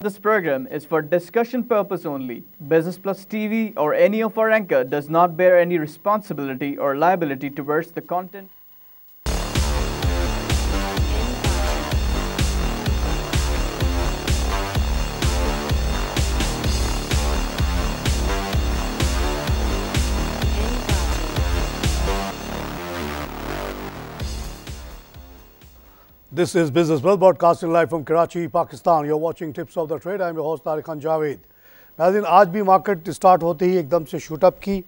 This program is for discussion purpose only. Business Plus TV or any of our anchor does not bear any responsibility or liability towards the content. This is Business Plus broadcasting live from Karachi, Pakistan. You're watching Tips of the Trade. I'm your host Tariq Khan Javed. नाज़रीन, आज भी market start होते ही एकदम से shoot up की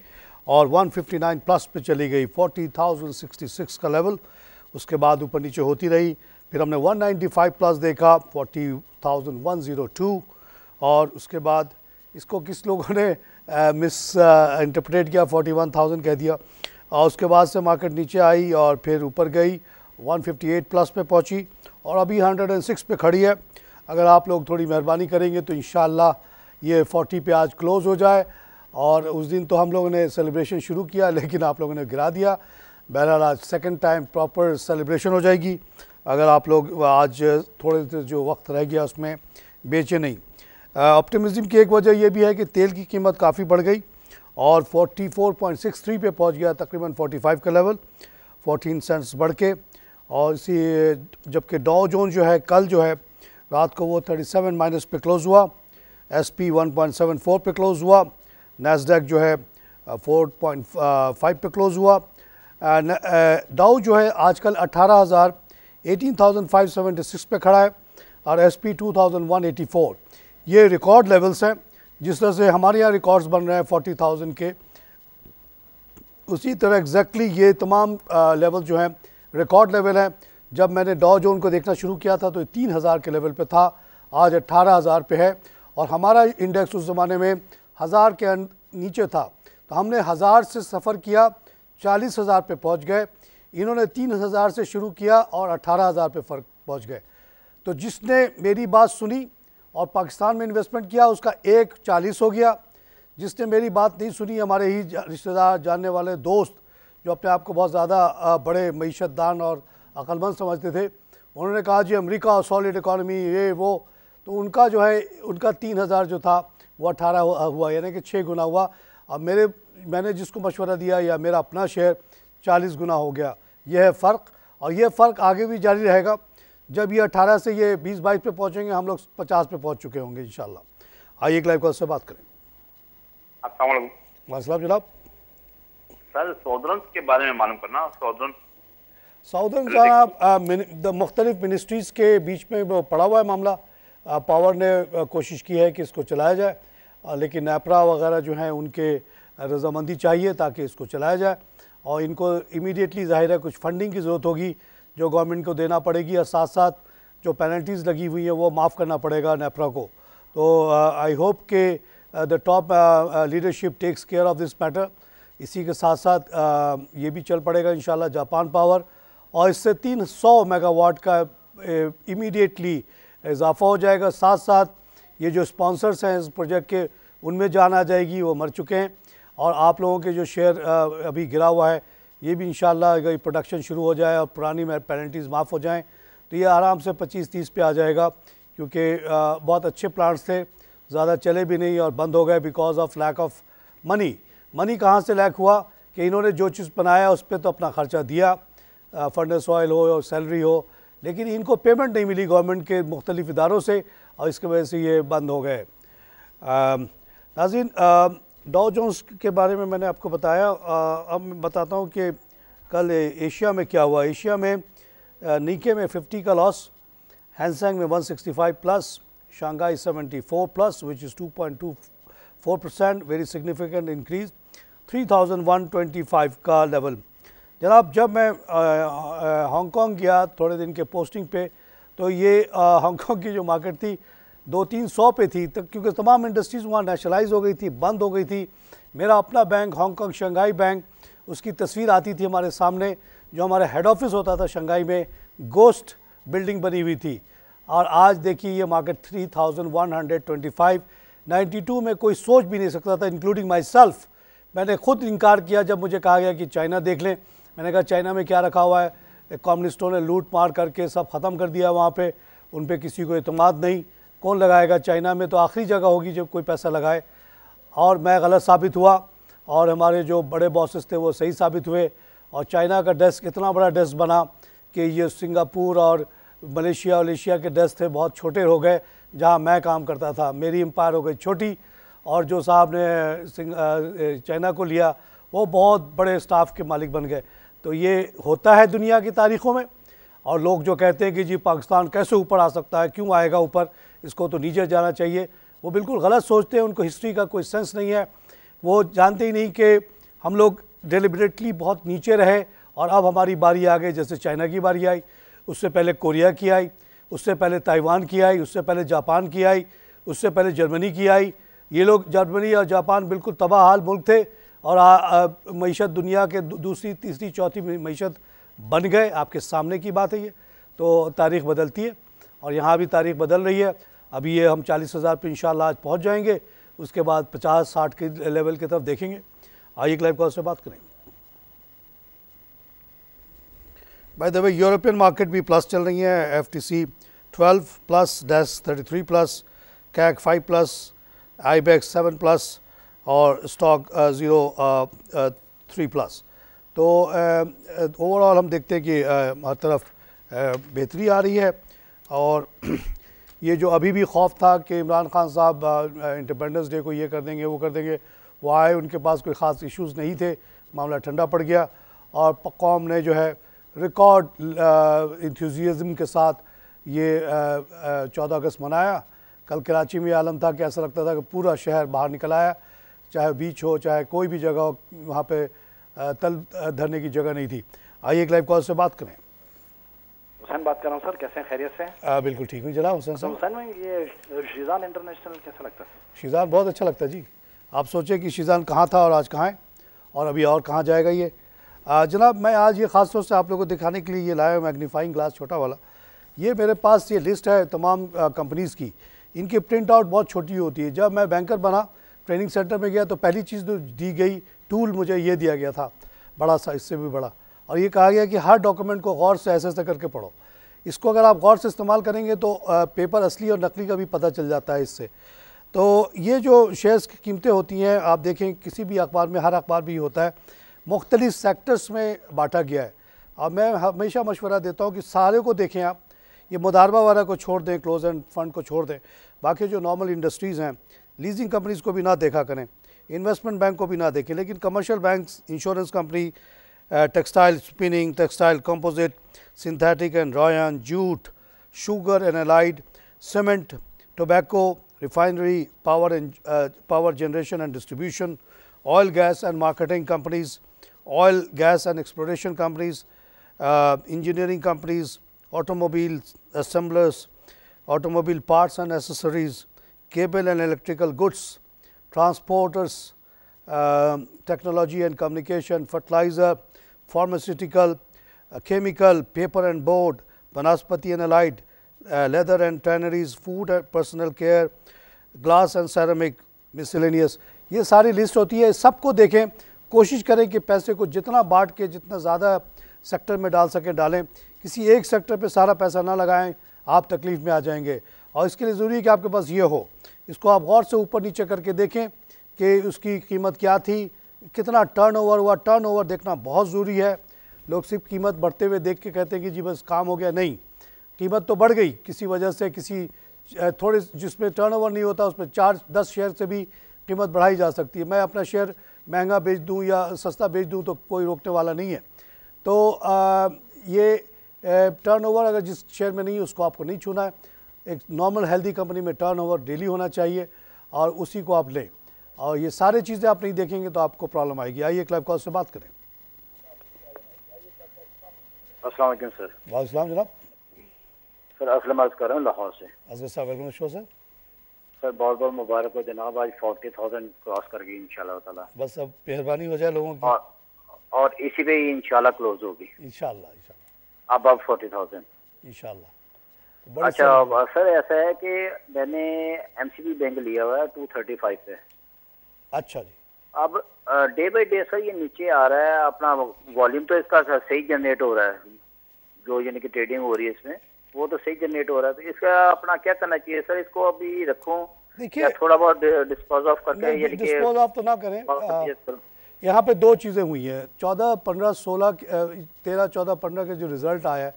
और 159 plus पे चली गई, 40,066 का लेवल. उसके बाद ऊपर नीचे होती रही. फिर हमने 195 प्लस देखा, 40,102 और उसके बाद इसको किस लोगों ने मिस इंटरप्रेट किया, 41,000 कह दिया. और उसके बाद से मार्केट नीचे आई और फिर ऊपर गई, 158 प्लस पे पहुंची और अभी 106 पे खड़ी है. अगर आप लोग थोड़ी मेहरबानी करेंगे तो इंशाल्लाह ये 40 पे आज क्लोज़ हो जाए. और उस दिन तो हम लोगों ने सेलिब्रेशन शुरू किया लेकिन आप लोगों ने गिरा दिया. बहरहाल आज सेकंड टाइम प्रॉपर सेलिब्रेशन हो जाएगी अगर आप लोग आज थोड़े जो वक्त रह गया उसमें बेचे नहीं. ऑप्टिमिज्म की एक वजह यह भी है कि तेल की कीमत काफ़ी बढ़ गई और 44.63 पे पहुँच गया, तकरीबन 45 का लेवल, 14 सेंट्स बढ़ के. और इसी जबकि डॉ जोन जो है कल जो है रात को वो 37 माइनस पे क्लोज़ हुआ, SP 1.74 पे क्लोज़ हुआ, नैस्डैक जो है 4.5 पे क्लोज़ हुआ. डॉ जो है आजकल 18,576 पे खड़ा है और SP 2,184. ये रिकॉर्ड लेवल्स हैं. जिस तरह से हमारे यहाँ रिकॉर्ड्स बन रहे हैं 40,000 के, उसी तरह एग्जैक्टली ये तमाम लेवल जो हैं रिकॉर्ड लेवल है. जब मैंने डॉ जोन को देखना शुरू किया था तो 3,000 के लेवल पे था, आज 18,000 पे है और हमारा इंडेक्स उस ज़माने में 1,000 के नीचे था. तो हमने 1,000 से सफ़र किया, 40,000 पे पहुंच गए. इन्होंने 3,000 से शुरू किया और 18,000 पे फ़र्क पहुंच गए. तो जिसने मेरी बात सुनी और पाकिस्तान में इन्वेस्टमेंट किया उसका 1.40 हो गया. जिसने मेरी बात नहीं सुनी, हमारे ही रिश्तेदार, जानने वाले दोस्त जो अपने आप को बहुत ज़्यादा बड़े मईशतदान और अक्लमंद समझते थे, उन्होंने कहा जी अमेरिका सॉलिड इकॉनमी ये वो, तो उनका जो है उनका 3,000 जो था वो 18 हुआ, यानी कि 6 गुना हुआ. अब मैंने जिसको मशवरा दिया या मेरा अपना शेयर 40 गुना हो गया. यह है फ़र्क और ये फ़र्क आगे भी जारी रहेगा. जब ये 18 से ये 20-22 पे पहुँचेंगे हम लोग 50 पे पहुँच चुके होंगे इंशाल्लाह. आइए एक लाइव कॉल से बात करें. अस्सलाम वालेकुम जनाब. सर, सौदर्न के बारे में मालूम करना. साउदर्न का मुख्तलिफ मिनिस्ट्रीज़ के बीच में वो पड़ा हुआ है मामला. पावर ने कोशिश की है कि इसको चलाया जाए, लेकिन नेपरा वगैरह जो हैं उनके रजामंदी चाहिए ताकि इसको चलाया जाए. और इनको इमीडिएटली ज़ाहिर है कुछ फंडिंग की ज़रूरत होगी जो गवर्नमेंट को देना पड़ेगी और साथ साथ जो पेनल्टीज़ लगी हुई हैं वो माफ़ करना पड़ेगा नेपरा को. तो आई होप के the top leadership takes care of this matter. इसी के साथ साथ ये भी चल पड़ेगा इंशाल्लाह जापान पावर, और इससे 300 मेगावाट का इमीडिएटली इजाफा हो जाएगा. साथ साथ ये जो स्पॉन्सर्स हैं इस प्रोजेक्ट के उनमें जान आ जाएगी, वो मर चुके हैं. और आप लोगों के जो शेयर अभी गिरा हुआ है ये भी इंशाल्लाह अगर प्रोडक्शन शुरू हो जाए और पुरानी पेनल्टीज़ माफ़ हो जाएँ तो ये आराम से 25-30 पे आ जाएगा. क्योंकि बहुत अच्छे प्लांट्स थे, ज़्यादा चले भी नहीं और बंद हो गए because of lack of money. Money कहाँ से लैक हुआ कि इन्होंने जो चीज़ बनाया उस पर तो अपना ख़र्चा दिया, फर्नेस ऑयल हो और सैलरी हो, लेकिन इनको पेमेंट नहीं मिली गवर्नमेंट के मुख्तलिफ इदारों से और इसकी वजह से ये बंद हो गए. नाज़रीन, डॉ जोन्स के बारे में मैंने आपको बताया. अब मैं बताता हूँ कि कल एशिया में क्या हुआ. एशिया में नीके में 50 का लॉस, हैंगसेंग में 165 plus, Shanghai 74 plus which is 2.24%, very significant increase, 3,125 का लेवल. जनाब, जब मैं हांगकांग गया थोड़े दिन के पोस्टिंग पे तो ये हांगकांग की जो मार्केट थी 200-300 पे थी तक, क्योंकि तमाम इंडस्ट्रीज़ वहाँ नेशनलाइज हो गई थी, बंद हो गई थी. मेरा अपना बैंक हांगकांग शंघाई बैंक, उसकी तस्वीर आती थी हमारे सामने. जो हमारा हेड ऑफिस होता था शंघाई में, गोस्ट बिल्डिंग बनी हुई थी. और आज देखिए ये मार्केट 3,125, 92 में कोई सोच भी नहीं सकता था, इंक्लूडिंग माई सेल्फ. मैंने खुद इनकार किया जब मुझे कहा गया कि चाइना देख लें. मैंने कहा चाइना में क्या रखा हुआ है, कम्युनिस्टों ने लूट मार करके सब ख़त्म कर दिया वहाँ पे, उन पे किसी को एतमाद नहीं. कौन लगाएगा? चाइना में तो आखिरी जगह होगी जब कोई पैसा लगाए। और मैं गलत साबित हुआ और हमारे जो बड़े बॉसेस थे वो सही साबित हुए, और चाइना का डेस्क इतना बड़ा डेस्क बना कि ये सिंगापुर और मलेशिया के डेस्क थे बहुत छोटे हो गए। जहाँ मैं काम करता था मेरी एम्पायर हो गई छोटी, और जो साहब ने चाइना को लिया वो बहुत बड़े स्टाफ के मालिक बन गए। तो ये होता है दुनिया की तारीख़ों में। और लोग जो कहते हैं कि जी पाकिस्तान कैसे ऊपर आ सकता है, क्यों आएगा ऊपर, इसको तो नीचे जाना चाहिए, वो बिल्कुल गलत सोचते हैं। उनको हिस्ट्री का कोई सेंस नहीं है। वो जानते ही नहीं कि हम लोग डेलिबरेटली बहुत नीचे रहे और अब हमारी बारी आ गई। जैसे चाइना की बारी आई, उससे पहले कोरिया की आई, उससे पहले ताइवान की आई, उससे पहले जापान की आई, उससे पहले जर्मनी की आई। ये लोग जर्मनी और जापान बिल्कुल तबाह हाल मुल्क थे और मईशत दुनिया के दूसरी तीसरी चौथी मईशत बन गए। आपके सामने की बात है ये। तो तारीख़ बदलती है और यहाँ भी तारीख़ बदल रही है। अभी ये हम 40,000 पे इंशाल्लाह आज पहुँच जाएंगे, उसके बाद 50-60 के लेवल की तरफ देखेंगे। आइए लाइव कॉल से बात करें। By the way European market भी प्लस चल रही है। FTC 12 plus, DAX 33 plus, CAC 5 plus, IBEX 7 plus और स्टॉक 3 प्लस। तो ओवरऑल हम देखते हैं कि हर तरफ बेहतरी आ रही है। और ये जो अभी भी खौफ था कि इमरान खान साहब इंडिपेंडेंस डे को ये कर देंगे वो कर देंगे, वो आए, उनके पास कोई ख़ास इश्यूज़ नहीं थे, मामला ठंडा पड़ गया और कौम ने जो है रिकॉर्ड इंथुजियाज़म के साथ ये 14 अगस्त मनाया। कल कराची में आलम था कि ऐसा लगता था कि पूरा शहर बाहर निकल आया, चाहे बीच हो चाहे कोई भी जगह हो, वहाँ पे तल धरने की जगह नहीं थी। आइए एक लाइव कॉल से बात करें। हुसैन बात कर रहा हूँ सर, कैसे हैं, खैरियत से? बिल्कुल ठीक हूँ जनाब हुसैन साहब। हुसैन भाई ये शीज़ान इंटरनेशनल कैसा लगता है? शीज़ान बहुत अच्छा लगता है जी। आप सोचे कि शीज़ान कहाँ था और आज कहाँ है और अभी और कहाँ जाएगा ये। जनाब मैं आज ये ख़ास तौर से आप लोगों को दिखाने के लिए ये लाया मैग्नीफाइंग ग्लास छोटा वाला। ये मेरे पास ये लिस्ट है तमाम कंपनीज़ की। इनकी प्रिंट आउट बहुत छोटी होती है। जब मैं बैंकर बना ट्रेनिंग सेंटर में गया तो पहली चीज़ जो दी गई टूल मुझे ये दिया गया था, बड़ा सा, इससे भी बड़ा, और ये कहा गया कि हर डॉक्यूमेंट को गौर से ऐसे करके पढ़ो। इसको अगर आप गौर से इस्तेमाल करेंगे तो पेपर असली और नकली का भी पता चल जाता है इससे। तो ये जो शेयर्स की कीमतें होती हैं आप देखें किसी भी अखबार में, हर अखबार भी होता है, मुख्तलिफ सेक्टर्स में बांटा गया है। अब मैं हमेशा मशवरा देता हूँ कि सारे को देखें आप, ये मुदारबा वाला को छोड़ दें, क्लोज एंड फंड को छोड़ दें, बाकी जो नॉर्मल इंडस्ट्रीज़ हैं, लीजिंग कंपनीज़ को भी ना देखा करें, इन्वेस्टमेंट बैंक को भी ना देखें, लेकिन commercial banks, insurance company, textile spinning, textile composite, synthetic and rayon, jute, sugar and allied, cement, tobacco, refinery, power generation and distribution, oil, gas and marketing companies, oil, gas and exploration companies, engineering companies, automobile assemblers, automobile parts and accessories, cable and electrical goods, transporters, technology and communication, fertilizer, pharmaceutical, chemical, paper and board, Banaspati and allied, leather and tanneries, food and personal care, glass and ceramic, miscellaneous। ये सारी list होती है। सबको देखें, कोशिश करें कि पैसे को जितना बांट के जितना ज़्यादा सेक्टर में डाल सकें डालें। किसी एक सेक्टर पे सारा पैसा ना लगाएं, आप तकलीफ़ में आ जाएंगे। और इसके लिए ज़रूरी है कि आपके पास ये हो, इसको आप गौर से ऊपर नीचे करके देखें कि उसकी कीमत क्या थी, कितना टर्नओवर हुआ। टर्नओवर देखना बहुत ज़रूरी है। लोग सिर्फ कीमत बढ़ते हुए देख के कहते हैं कि जी बस काम हो गया। नहीं, कीमत तो बढ़ गई किसी वजह से, किसी थोड़े जिसमें टर्नओवर नहीं होता उसमें 4-10 शेयर से भी कीमत बढ़ाई जा सकती है। मैं अपना शेयर महंगा बेच दूं या सस्ता बेच दूं तो कोई रोकने वाला नहीं है। तो ये टर्नओवर अगर जिस शेयर में नहीं है उसको आपको नहीं छूना है। एक नॉर्मल हेल्दी कंपनी में टर्नओवर डेली होना चाहिए और उसी को आप लें। और ये सारी चीज़ें आप नहीं देखेंगे तो आपको प्रॉब्लम आएगी। आइए एक लाइव कॉल से बात करें। अस्सलाम वालेकुम सर। वालेकुम जनाब। सर असलम अर्ज़ कर रहा हूँ लाहौर से। असगर साहब वेलकम शो सर। सर बहुत बहुत मुबारक हो जनाब, आज 40,000 क्रॉस कर गई इंशाल्लाह ताला। बस अब मेहरबानी हो जाए लोगों की और इसी पे ही इंशाल्लाह क्लोज होगी इंशाल्लाह। अब 40,000 इंशाल्लाह। अच्छा सर ऐसा है कि मैंने MCB बैंक लिया हुआ है 235 पे। अच्छा जी। अब डे बाई डे सर ये नीचे आ रहा है, अपना वॉल्यूम तो इसका सही जनरेट हो रहा है जो यानी कि ट्रेडिंग हो रही है इसमें, वो तो सही जनरेट हो रहा है, तो इसका अपना क्या करना चाहिए सर? इसको अभी रखूं देखिए, या थोड़ा बहुत डिस्पोज ऑफ करके, यानी कि डिस्पोज ऑफ तो ना करें। करूं? यहाँ पे दो चीज़ें हुई हैं। 14, 15, 16, 13, 14, 15 के जो रिज़ल्ट आया है,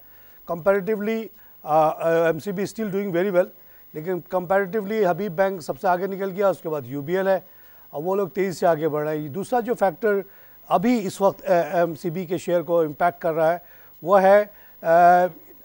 comparatively MCB still doing very well, लेकिन कंपैरेटिवली हबीब बैंक सबसे आगे निकल गया, उसके बाद यूबीएल है, और वो लोग तेज़ी से आगे बढ़ रहे हैं। दूसरा जो फैक्टर अभी इस वक्त एमसीबी के शेयर को इम्पैक्ट कर रहा है वो है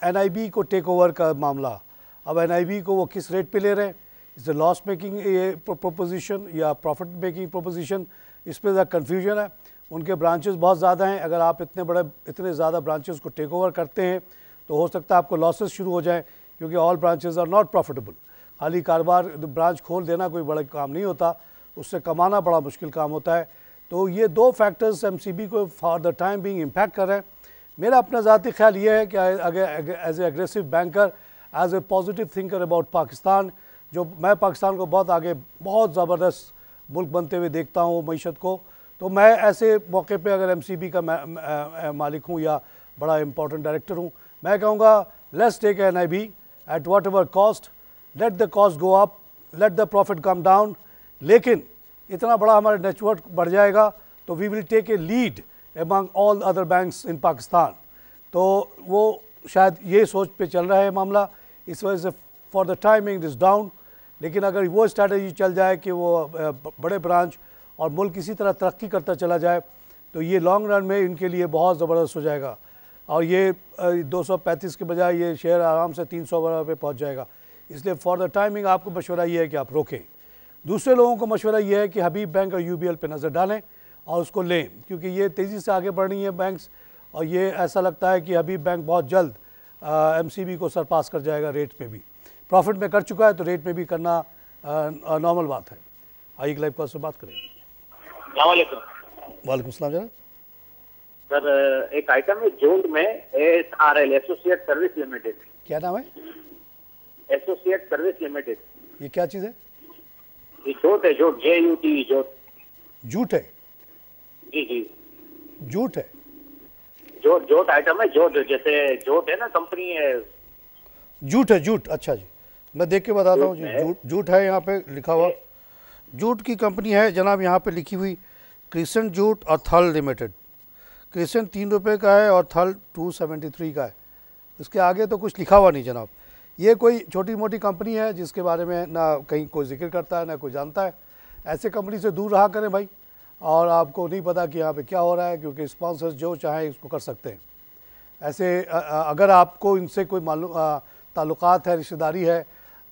एनआईबी को टेक ओवर का मामला। अब एनआईबी को वो किस रेट पे ले रहे हैं, इसे लॉस मेकिंग प्रोपोजिशन या प्रॉफिट मेकिंग प्रोपोजिशन, इस पर ज़्यादा कन्फ्यूजन है। उनके ब्रांचेस बहुत ज़्यादा हैं, अगर आप इतने ज़्यादा ब्रांचेस को टेक ओवर करते हैं तो हो सकता है आपको लॉसेस शुरू हो जाएं, क्योंकि all branches are not profitable. खाली कारोबार ब्रांच खोल देना कोई बड़ा काम नहीं होता, उससे कमाना बड़ा मुश्किल काम होता है। तो ये दो फैक्टर्स एमसीबी को for the time being impact कर रहे हैं। मेरा अपना ज़ाती ख्याल ये है कि as a aggressive banker, as a positive thinker about Pakistan, जो मैं पाकिस्तान को बहुत आगे, बहुत ज़बरदस्त मुल्क बनते हुए देखता हूँ मईशत को, तो मैं ऐसे मौके पे अगर एमसीबी का मालिक हूँ या बड़ा इंपॉर्टेंट डायरेक्टर हूँ, मैं कहूँगा let's take NIB at whatever cost, let the cost go up, let the profit come down, लेकिन इतना बड़ा हमारा नेटवर्क बढ़ जाएगा तो we will take a lead among all other banks in Pakistan. तो वो शायद ये सोच पे चल रहा है मामला, इस वजह से for the timing is down. लेकिन अगर वो स्ट्रैटेजी चल जाए कि वो बड़े ब्रांच और मुल्क इसी तरह तरक्की करता चला जाए तो ये लॉन्ग रन में इनके लिए बहुत ज़बरदस्त हो जाएगा, और ये 235 के बजाय ये शेयर आराम से 300 पे पहुँच जाएगा। इसलिए फॉर द टाइमिंग आपको मशवरा ये है कि आप रोकें। दूसरे लोगों को मशवरा ये है कि हबीब बैंक और यूबीएल पे नज़र डालें और उसको लें, क्योंकि ये तेज़ी से आगे बढ़ रही है बैंक्स, और ये ऐसा लगता है कि हबीब बैंक बहुत जल्द एमसीबी को सरपास कर जाएगा। रेट में भी प्रॉफिट में कर चुका है, तो रेट में भी करना नॉर्मल बात है। आइए लाइव कॉल से बात करें। वालेकुम सलाम जनाब। सर एक आइटम है जोट में एसआरएल, एसोसिएट सर्विस लिमिटेड। क्या नाम है? Associate service limited. ये क्या चीज़ है? ये जोट है, जोट, JUT, जोट। जूट है? जी जी, जूट है। जोट आइटम है, जोट जैसे जोट है ना, कंपनी है। जूट है, जूट, अच्छा जी, मैं देख के बताता हूँ जी। जूट है, यहाँ पे लिखा हुआ जूट की कंपनी है जनाब, यहाँ पे लिखी हुई क्रिसेंट जूट और थल लिमिटेड। क्रिसेंट 3 रुपये का है और थल 273 का है। इसके आगे तो कुछ लिखा हुआ नहीं जनाब। ये कोई छोटी मोटी कंपनी है जिसके बारे में ना कहीं कोई जिक्र करता है ना कोई जानता है। ऐसे कंपनी से दूर रहा करें भाई, और आपको नहीं पता कि यहाँ पे क्या हो रहा है, क्योंकि स्पॉन्सर्स जो चाहें इसको कर सकते हैं। ऐसे अगर आपको इनसे कोई मालूम ताल्लुकात है, रिश्तेदारी है,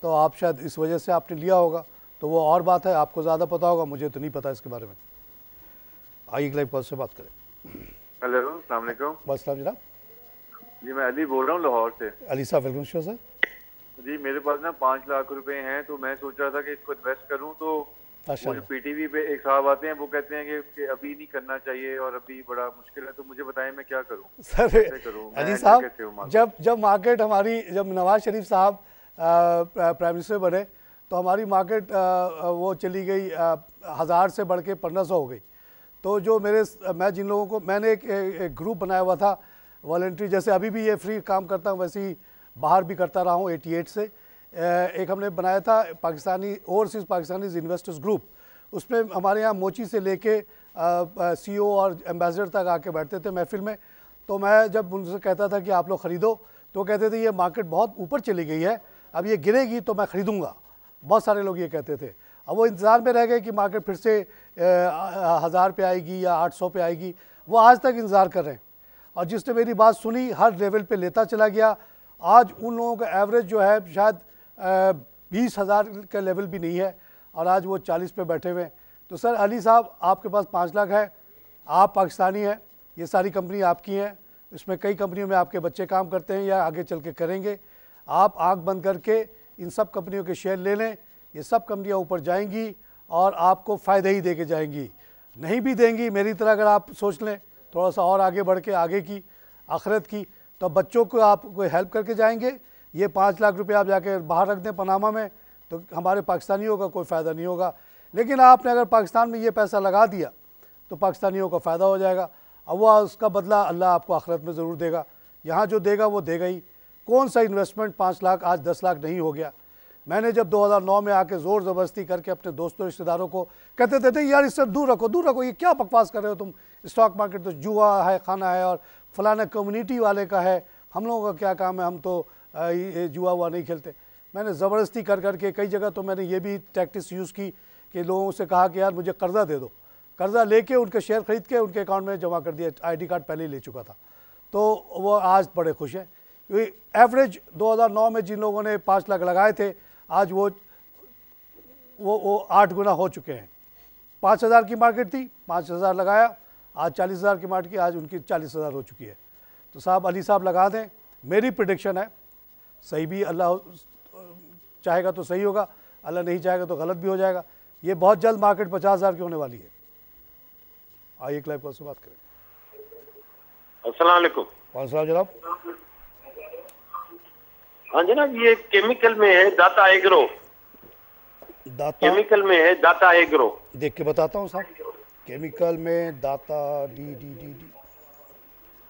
तो आप शायद इस वजह से आपने लिया होगा, तो वो और बात है, आपको ज़्यादा पता होगा, मुझे तो नहीं पता इसके बारे में। आइए लाइव कॉल से बात करें। हेलो, अस्सलाम वालेकुम। बस सलाम जनाब। जी मैं अली बोल रहा हूँ लाहौर से। अली साहब वेलकम शो सर। जी मेरे पास ना 5 लाख रुपए हैं, तो मैं सोच रहा था कि इसको इन्वेस्ट करूँ। तो मुझे पीटीवी पे एक साहब आते हैं, वो कहते हैं कि अभी नहीं करना चाहिए और अभी बड़ा मुश्किल है, तो मुझे बताएं मैं क्या करूँ? सर अली साहब, जब मार्केट हमारी, जब नवाज शरीफ साहब प्राइम मिनिस्टर बने तो हमारी मार्केट वो चली गई 1000 से बढ़ के 1500 हो गई। तो जो मैं जिन लोगों को, मैंने एक ग्रुप बनाया हुआ था वॉलंटरी, जैसे अभी भी ये फ्री काम करता हूँ वैसे ही बाहर भी करता रहा हूँ 88 से। एक हमने बनाया था Pakistani overseas Pakistani investors group. उसमें हमारे यहाँ मोची से लेके CEO और एम्बेसडर तक आके बैठते थे महफिल में। तो मैं जब उनसे कहता था कि आप लोग ख़रीदो, तो कहते थे ये मार्केट बहुत ऊपर चली गई है, अब ये गिरेगी तो मैं ख़रीदूँगा। बहुत सारे लोग ये कहते थे। अब वो इंतज़ार में रह गए कि मार्केट फिर से 1000 पे आएगी या 800 पे आएगी। वो आज तक इंतज़ार कर रहे हैं, और जिसने मेरी बात सुनी हर लेवल पे लेता चला गया। आज उन लोगों का एवरेज जो है शायद 20,000 का लेवल भी नहीं है, और आज वो 40 पे बैठे हुए हैं। तो सर अली साहब, आपके पास 5 लाख है, आप पाकिस्तानी हैं, ये सारी कंपनी आपकी हैं, इसमें कई कंपनियों में आपके बच्चे काम करते हैं या आगे चल के करेंगे। आप आंख बंद करके इन सब कंपनियों के शेयर ले लें, ये सब कंपनियां ऊपर जाएंगी और आपको फ़ायदे ही दे के जाएंगी। नहीं भी देंगी, मेरी तरह अगर आप सोच लें थोड़ा सा और आगे बढ़ के आगे की आखिरत की, तो बच्चों को आप कोई हेल्प करके जाएंगे। ये 5 लाख रुपए आप जाके बाहर रख दें पनामा में, तो हमारे पाकिस्तानियों का कोई फ़ायदा नहीं होगा। लेकिन आपने अगर पाकिस्तान में ये पैसा लगा दिया तो पाकिस्तानियों का फ़ायदा हो जाएगा। अब वह उसका बदला अल्लाह आपको आखिरत में ज़रूर देगा। यहाँ जो देगा वो देगा ही। कौन सा इन्वेस्टमेंट 5 लाख आज 10 लाख नहीं हो गया। मैंने जब 2009 में आके ज़ोर ज़बरदस्ती करके अपने दोस्तों रिश्तेदारों को कहते थे यार इससे दूर रखो, ये क्या बकवास कर रहे हो तुम, स्टॉक मार्केट तो जुआ है, खाना है और फलाना कम्युनिटी वाले का है, हम लोगों का क्या काम है, हम तो ये जुआ हुआ नहीं खेलते। मैंने ज़बरदस्ती कर करके कई जगह तो मैंने ये भी टैक्टिक्स यूज़ की कि लोगों से कहा कि यार मुझे कर्ज़ा दे दो, कर्ज़ा लेके उनके शेयर ख़रीद के उनके अकाउंट में जमा कर दिया। ID कार्ड पहले ही ले चुका था, तो वो आज बड़े खुश हैं। एवरेज 2009 में जिन लोगों ने 5 लाख लगाए थे, आज वो 8 गुना हो चुके हैं। 5,000 की मार्केट थी, 5,000 लगाया, आज 40,000 की मार्केट की, आज उनकी 40,000 हो चुकी है। तो साहब अली साहब लगा दें, मेरी प्रेडिक्शन है, सही भी अल्लाह चाहेगा तो सही होगा, अल्लाह नहीं चाहेगा तो गलत भी हो जाएगा। ये बहुत जल्द मार्केट 50,000 की होने वाली है। आइए एक लाइव कॉल से बात करें। अस्सलाम वालेकुम। कौन सा जनाब? हाँ जनाब, ये केमिकल में है दाता एग्रो, दाता केमिकल में है दाता एग्रो। देख के बताता हूँ साहब, केमिकल में दाता डी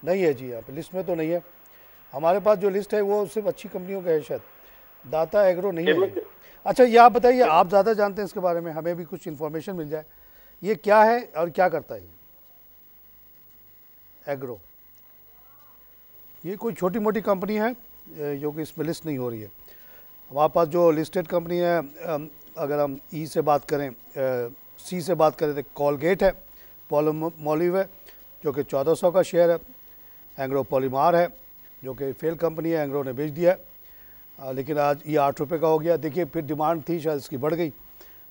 नहीं है जी, यहाँ पे लिस्ट में तो नहीं है। हमारे पास जो लिस्ट है वो सिर्फ अच्छी कंपनियों का है, शायद दाता एग्रो नहीं है। अच्छा ये आप बताइए, आप ज़्यादा जानते हैं इसके बारे में, हमें भी कुछ इन्फॉर्मेशन मिल जाए, ये क्या है और क्या करता है एग्रो? ये कोई छोटी मोटी कंपनी है जो कि इसमें लिस्ट नहीं हो रही है। हमारे पास जो लिस्टेड कंपनी है, अगर हम ई से बात करें, सी से बात करें तो कोलगेट है, पॉलिमोलिव है जो कि 1400 का शेयर है, एंग्रो पॉलीमार है जो कि फेल कंपनी है, एंग्रो ने बेच दिया है, लेकिन आज ये 8 रुपये का हो गया। देखिए फिर डिमांड थी, शायद इसकी बढ़ गई।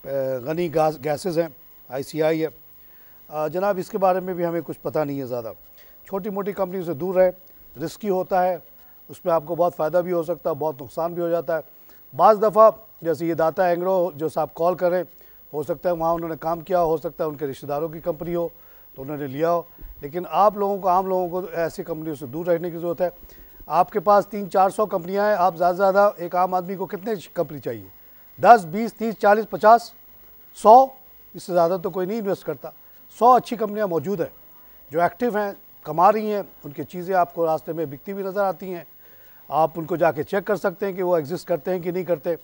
गनी गैसेस हैं, ICI है। जनाब इसके बारे में भी हमें कुछ पता नहीं है ज़्यादा। छोटी मोटी कंपनी से दूर रहे, रिस्की होता है, उसमें आपको बहुत फ़ायदा भी हो सकता है, बहुत नुकसान भी हो जाता है। बाज़ दफ़ा जैसे ये दाता एग्रो जो साहब कॉल करें, हो सकता है वहाँ उन्होंने काम किया, हो सकता है उनके रिश्तेदारों की कंपनी हो तो उन्होंने लिया हो, लेकिन आप लोगों को, आम लोगों को ऐसी कंपनियों से दूर रहने की ज़रूरत है। आपके पास 300-400 कंपनियाँ हैं, आप ज़्यादा से ज़्यादा एक आम आदमी को कितने कंपनी चाहिए? 10, 20, 30, 40, 50, 100, इससे ज़्यादा तो कोई नहीं इन्वेस्ट करता। 100 अच्छी कंपनियाँ मौजूद हैं जो एक्टिव हैं, कमा रही हैं, उनकी चीज़ें आपको रास्ते में बिकती हुई नज़र आती हैं। आप उनको जाके चेक कर सकते हैं कि वो एग्जिस्ट करते हैं कि नहीं करते।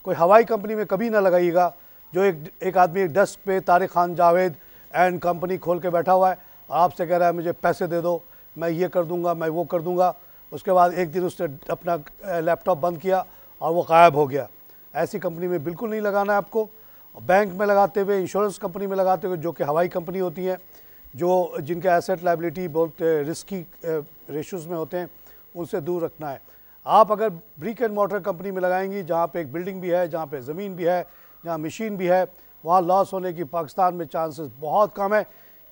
कोई हवाई कंपनी में कभी ना लगाइएगा जो एक आदमी एक डेस्क पे तारिक खान जावेद एंड कंपनी खोल के बैठा हुआ है, आपसे कह रहा है मुझे पैसे दे दो, मैं ये कर दूंगा, मैं वो कर दूंगा। उसके बाद एक दिन उसने अपना लैपटॉप बंद किया और वो गायब हो गया। ऐसी कंपनी में बिल्कुल नहीं लगाना है आपको। बैंक में लगाते हुए, इंश्योरेंस कंपनी में लगाते हुए, जो कि हवाई कंपनी होती है, जो जिनके एसेट लायबिलिटी बहुत रिस्की रेशोज़ में होते हैं, उनसे दूर रखना है। आप अगर ब्रिक एंड मोटर कंपनी में लगाएंगी, जहाँ पे एक बिल्डिंग भी है, जहाँ पे ज़मीन भी है, जहाँ मशीन भी है, वहाँ लॉस होने की पाकिस्तान में चांसेस बहुत कम है।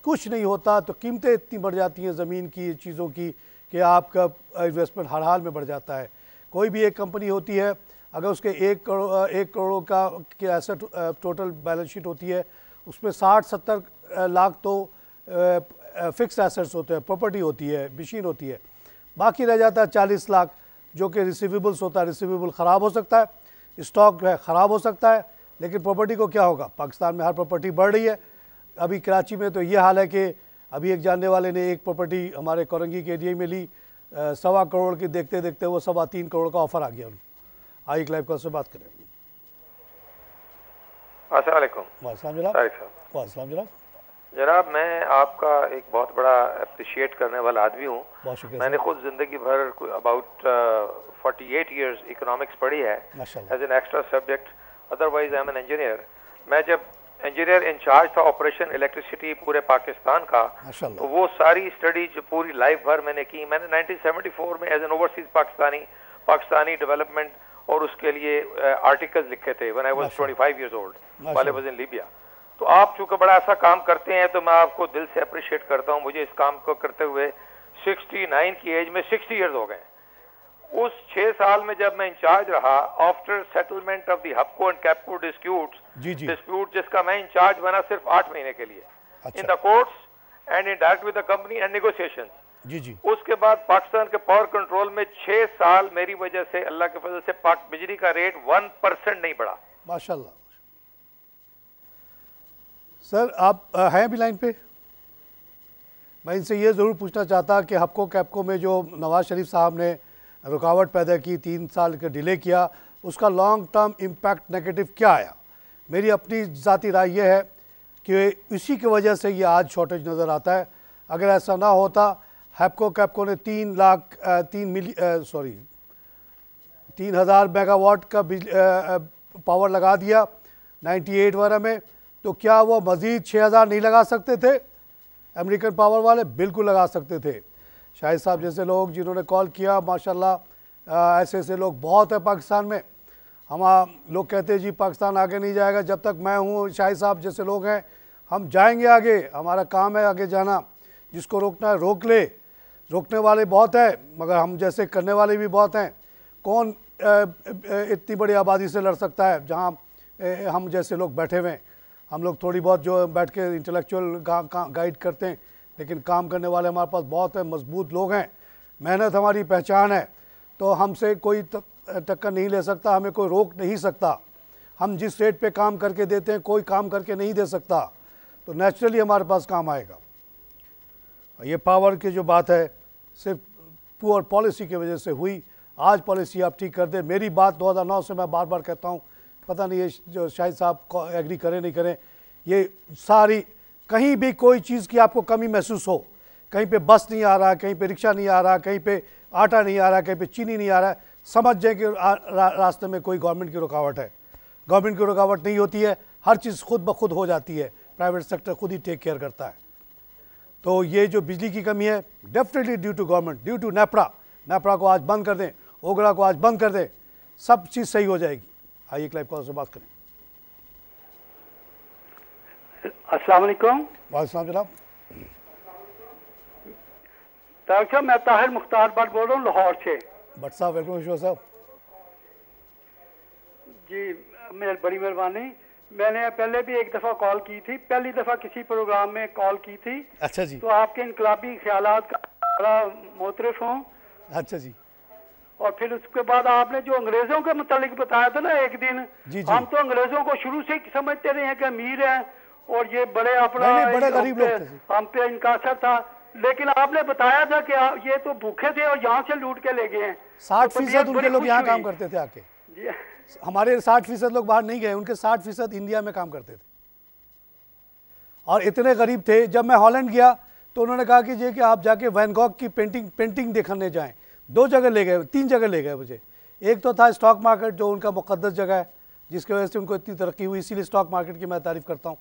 कुछ नहीं होता तो कीमतें इतनी बढ़ जाती हैं ज़मीन की, चीज़ों की, कि आपका इन्वेस्टमेंट हर हाल में बढ़ जाता है। कोई भी एक कंपनी होती है, अगर उसके 1 करोड़ का एसेट टोटल बैलेंस शीट होती है, उसमें 60-70 लाख तो फिक्स एसेट्स होते हैं, प्रॉपर्टी होती है, मशीन होती है। बाकी रह जाता है 40 लाख जो कि रिसीवेबल्स होता है। रिसीवेबल ख़राब हो सकता है, स्टॉक है ख़राब हो सकता है, लेकिन प्रॉपर्टी को क्या होगा? पाकिस्तान में हर प्रॉपर्टी बढ़ रही है। अभी कराची में तो ये हाल है कि अभी एक जानने वाले ने एक प्रॉपर्टी हमारे कोरंगी के एरिया में ली, 1.25 करोड़ की, देखते देखते वो 3.25 करोड़ का ऑफ़र आ गया उनको। आइए लाइव कॉल से बात करें। अस्सलाम वालेकुम। वालेकुम जनाब। वालेकुम जनाब। जनाब मैं आपका एक बहुत बड़ा अप्रिशिएट करने वाला आदमी हूँ। बहुत शुक्रिया। मैंने खुद ज़िंदगी भर अबाउट 48 ईयर्स इकोनॉमिक्स पढ़ी है as an extra subject, otherwise I am an engineer. मैं जब इंजीनियर इंचार्ज था ऑपरेशन इलेक्ट्रिसिटी पूरे पाकिस्तान का, तो वो सारी स्टडी जो पूरी लाइफ भर मैंने की। मैंने 1974 में as an overseas Pakistani development और उसके लिए आर्टिकल्स लिखे थे when I was 25 years old while I was in Libya. तो आप चूंकि बड़ा ऐसा काम करते हैं तो मैं आपको दिल से अप्रिशिएट करता हूँ। मुझे इस काम को करते हुए 69 की एज में 60 इयर्स हो गए। उस 6 साल में जब मैं इंचार्ज रहा, after settlement of the Hubco and Kapco dispute, जिसका मैं इंचार्ज बना सिर्फ 8 महीने के लिए, in the courts and in direct with the company and negotiation. उसके बाद पाकिस्तान के पावर कंट्रोल में 6 साल मेरी वजह से, अल्लाह के फजल से, बिजली का रेट 1% नहीं बढ़ा। माशाल्लाह। सर आप हैं अभी लाइन पे? मैं इनसे ये ज़रूर पूछना चाहता कि हपको कैपको में जो नवाज शरीफ साहब ने रुकावट पैदा की, 3 साल का डिले किया, उसका लॉन्ग टर्म इम्पैक्ट नेगेटिव क्या आया? मेरी अपनी ज़ाती राय ये है कि इसी की वजह से ये आज शॉर्टेज नज़र आता है। अगर ऐसा ना होता, हैप्को कैप्को ने 3,000 मेगावाट का पावर लगा दिया 98 वगैरह में, तो क्या वो मज़ीद 6,000 नहीं लगा सकते थे? अमेरिकन पावर वाले बिल्कुल लगा सकते थे। शाहिद साहब जैसे लोग जिन्होंने कॉल किया, माशाल्लाह ऐसे ऐसे लोग बहुत है पाकिस्तान में। हम लोग कहते हैं जी पाकिस्तान आगे नहीं जाएगा, जब तक मैं हूँ, शाहिद साहब जैसे लोग हैं, हम जाएंगे आगे, हमारा काम है आगे जाना। जिसको रोकना है रोक ले, रोकने वाले बहुत हैं मगर हम जैसे करने वाले भी बहुत हैं। कौन इतनी बड़ी आबादी से लड़ सकता है जहाँ हम जैसे लोग बैठे हुए हैं? हम लोग थोड़ी बहुत जो बैठ के इंटेलेक्चुअल गाइड करते हैं, लेकिन काम करने वाले हमारे पास बहुत है, मजबूत लोग हैं, मेहनत हमारी पहचान है, तो हमसे कोई टक्कर नहीं ले सकता, हमें कोई रोक नहीं सकता। हम जिस रेट पे काम करके देते हैं कोई काम करके नहीं दे सकता, तो नेचुरली हमारे पास काम आएगा। ये पावर की जो बात है सिर्फ पुअर पॉलिसी की वजह से हुई। आज पॉलिसी आप ठीक कर दे। मेरी बात 2009 से मैं बार बार कहता हूँ, पता नहीं ये जो शाहिद साहब एग्री करें नहीं करें, ये सारी कहीं भी कोई चीज़ की आपको कमी महसूस हो, कहीं पे बस नहीं आ रहा, कहीं पे रिक्शा नहीं आ रहा, कहीं पे आटा नहीं आ रहा, कहीं पे चीनी नहीं आ रहा है, समझ जाए कि रास्ते में कोई गवर्नमेंट की रुकावट है। गवर्नमेंट की रुकावट नहीं होती है, हर चीज़ खुद ब खुद हो जाती है, प्राइवेट सेक्टर खुद ही टेक केयर करता है। तो ये जो बिजली की कमी है definitely due to government, due to NEPRA को आज बंद कर दें, ओगरा को आज बंद कर दें, सब चीज़ सही हो जाएगी। आइए क्लाइव कॉल से बात करें। अस्सलाम वालेकुम। वालेकुम जनाब। डॉक्टर साहब मैं ताहिर मुख्तार भट्ट बोल रहा हूँ लाहौर से। भट्ट साहब वेलकम ईश्वर साहब। जी मेरी बड़ी मेहरबानी। मैंने पहले भी एक दफ़ा कॉल की थी, पहली दफ़ा किसी प्रोग्राम में कॉल की थी। अच्छा जी। तो आपके इनकलाबी ख्यालात का बड़ा मोतरफ हूँ। अच्छा जी। और फिर उसके बाद आपने जो अंग्रेज़ों के मुतालिक बताया था ना एक दिन, जी। हम तो अंग्रेज़ों को शुरू से समझते रहे हैं कि अमीर हैं और ये बड़े अपना बड़े गरीब लोग थे, हम पे इनका असर था। लेकिन आपने बताया था कि ये तो भूखे थे और यहाँ से लूट के ले गए हैं। 60% उनके लोग यहाँ काम करते थे आके। जी हमारे 60% लोग बाहर नहीं गए, उनके 60% इंडिया में काम करते थे और इतने गरीब थे। जब मैं हॉलैंड गया तो उन्होंने कहा कि ये कि आप जाके वैन गॉग की पेंटिंग देखने जाएं। 2 जगह ले गए, 3 जगह ले गए मुझे। एक तो था स्टॉक मार्केट जो उनका मुक़द्दस जगह है, जिसकी वजह से उनको इतनी तरक्की हुई, इसीलिए स्टॉक मार्केट की मैं तारीफ़ करता हूँ।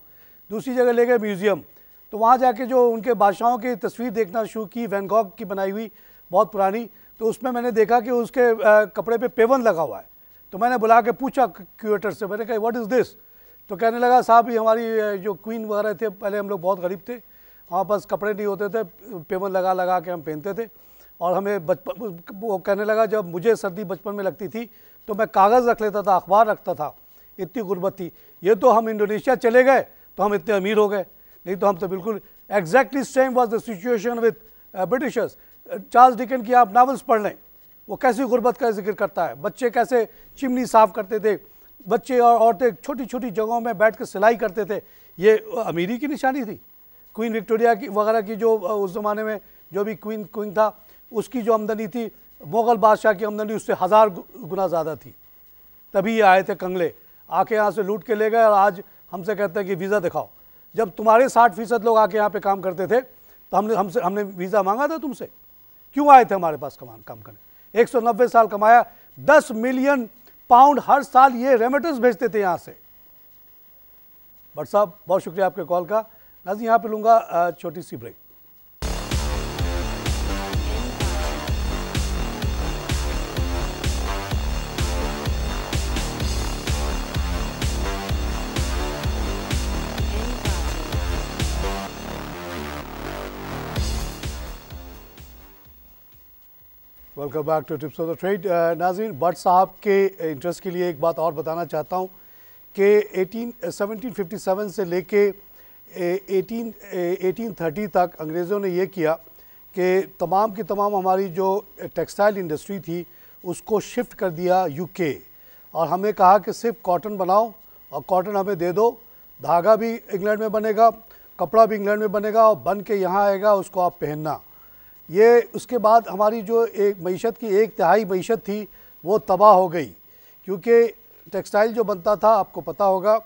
दूसरी जगह ले गए म्यूज़ियम, तो वहाँ जाके जो उनके बादशाहों की तस्वीर देखना शुरू की, वैन गॉग की बनाई हुई बहुत पुरानी, तो उसमें मैंने देखा कि उसके कपड़े पे पेवन लगा हुआ है। तो मैंने बुला के पूछा क्यूरेटर से, मैंने कहा व्हाट इज़ दिस? तो कहने लगा साहब ये हमारी जो क्वीन वगैरह थे, पहले हम लोग बहुत गरीब थे, हमारे पास कपड़े नहीं होते थे, पेवन लगा लगा के हम पहनते थे। और हमें बचपन, वो कहने लगा जब मुझे सर्दी बचपन में लगती थी तो मैं कागज़ रख लेता था, अखबार रखता था, इतनी गुर्बत थी। ये तो हम इंडोनेशिया चले गए तो हम इतने अमीर हो गए, नहीं तो हम तो बिल्कुल exactly same was the situation with Britishers. Charles Dickens की आप नावल्स पढ़ लें, वो कैसी गुर्बत का जिक्र करता है, बच्चे कैसे चिमनी साफ़ करते थे, बच्चे और औरतें छोटी छोटी जगहों में बैठ कर सिलाई करते थे। ये अमीरी की निशानी थी। क्वीन विक्टोरिया की वगैरह की जो उस ज़माने में जो भी क्वीन था, उसकी जो आमदनी थी, मुग़ल बादशाह की आमदनी उससे 1000 गुना ज़्यादा थी। तभी ये आए थे कंगले, आके यहाँ से लूट के ले गए और आज हमसे कहते हैं कि वीज़ा दिखाओ। जब तुम्हारे 60% लोग आके यहाँ पे काम करते थे तो हमने वीज़ा मांगा था तुमसे? क्यों आए थे हमारे पास काम करने? 190 साल कमाया, 10 मिलियन पाउंड हर साल ये रेमिटेंस भेजते थे यहाँ से। भट्ट साहब बहुत शुक्रिया आपके कॉल का। नाज़रीन यहाँ पे लूँगा छोटी सी break. Welcome back to tips of the trade. नाज़रीन भट्ट साहब के इंटरेस्ट के लिए एक बात और बताना चाहता हूँ कि 1757 से लेके 1830 तक अंग्रेज़ों ने ये किया कि तमाम की तमाम हमारी जो टेक्सटाइल इंडस्ट्री थी उसको शिफ्ट कर दिया यूके, और हमें कहा कि सिर्फ कॉटन बनाओ और कॉटन हमें दे दो, धागा भी इंग्लैंड में बनेगा, कपड़ा भी इंग्लैंड में बनेगा और बन के यहाँ आएगा, उसको आप पहनना। ये उसके बाद हमारी जो एक मीशत की 1/3 मीशत थी वो तबाह हो गई, क्योंकि टेक्सटाइल जो बनता था आपको पता होगा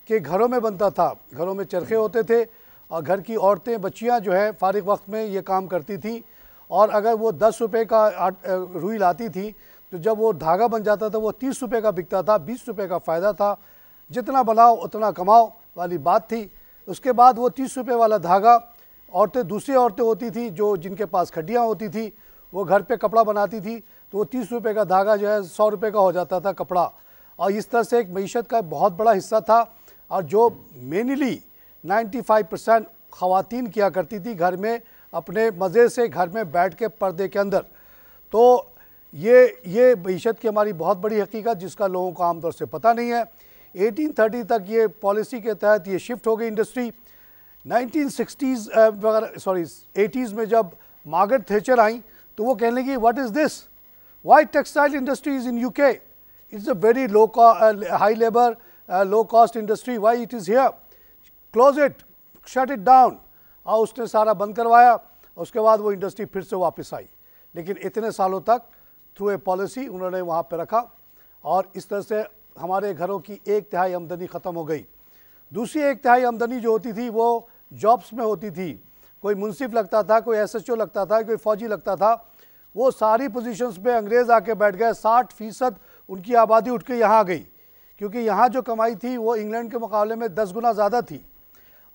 कि घरों में बनता था, घरों में चरखे होते थे और घर की औरतें बच्चियां जो है फारिग वक्त में ये काम करती थी। और अगर वो 10 रुपये का रुई लाती थी तो जब वो धागा बन जाता था वो 30 रुपये का बिकता था, 20 रुपये का फ़ायदा था, जितना बनाओ उतना कमाओ वाली बात थी। उसके बाद वो 30 रुपये वाला धागा औरतें, दूसरी औरतें होती थी जो जिनके पास खड्डियाँ होती थी, वो घर पे कपड़ा बनाती थी, तो वो 30 रुपये का धागा जो है 100 रुपये का हो जाता था कपड़ा। और इस तरह से एक मीशत का बहुत बड़ा हिस्सा था, और जो मेनली 95% ख़वातीन किया करती थी घर में, अपने मज़े से घर में बैठ के पर्दे के अंदर। तो ये मीशत की हमारी बहुत बड़ी हकीकत जिसका लोगों को आमतौर से पता नहीं है। 1830 तक ये पॉलिसी के तहत ये शिफ्ट हो गई इंडस्ट्री। 1960s वगैरह 80s में जब मार्गरेट थैचर आई तो वो कहने लगी what is this, why textile industry is in UK, it's a very high labour low cost industry, why it is here, close it, shut it down. और उसने सारा बंद करवाया। उसके बाद वो इंडस्ट्री फिर से वापस आई, लेकिन इतने सालों तक थ्रू ए पॉलिसी उन्होंने वहाँ पे रखा, और इस तरह से हमारे घरों की 1/3 आमदनी ख़त्म हो गई। दूसरी 1/3 आमदनी जो होती थी वो जॉब्स में होती थी। कोई मुंसिफ लगता था, कोई SHO लगता था, कोई फ़ौजी लगता था। वो सारी पोजीशंस पे अंग्रेज़ आके बैठ गए। 60% उनकी आबादी उठ के यहाँ आ गई, क्योंकि यहाँ जो कमाई थी वो इंग्लैंड के मुकाबले में 10 गुना ज़्यादा थी।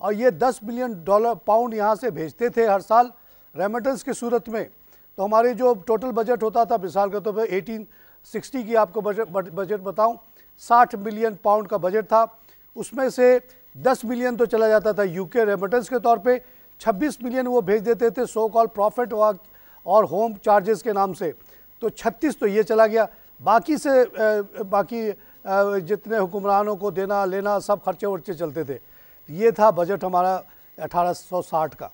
और ये $10 बिलियन पाउंड यहाँ से भेजते थे हर साल रेमिटेंस की सूरत में। तो हमारे जो टोटल बजट होता था, मिसाल के तौर पर 1860 की आपको बजट बताऊँ, 60 मिलियन पाउंड का बजट था। उसमें से 10 मिलियन तो चला जाता था यूके रेमिटेंस के तौर पे, 26 मिलियन वो भेज देते थे सो कॉल प्रॉफिट और होम चार्जेस के नाम से। तो 36 तो ये चला गया। बाकी जितने हुक्मरानों को देना लेना सब खर्चे वर्चे चलते थे। ये था बजट हमारा 1860 का।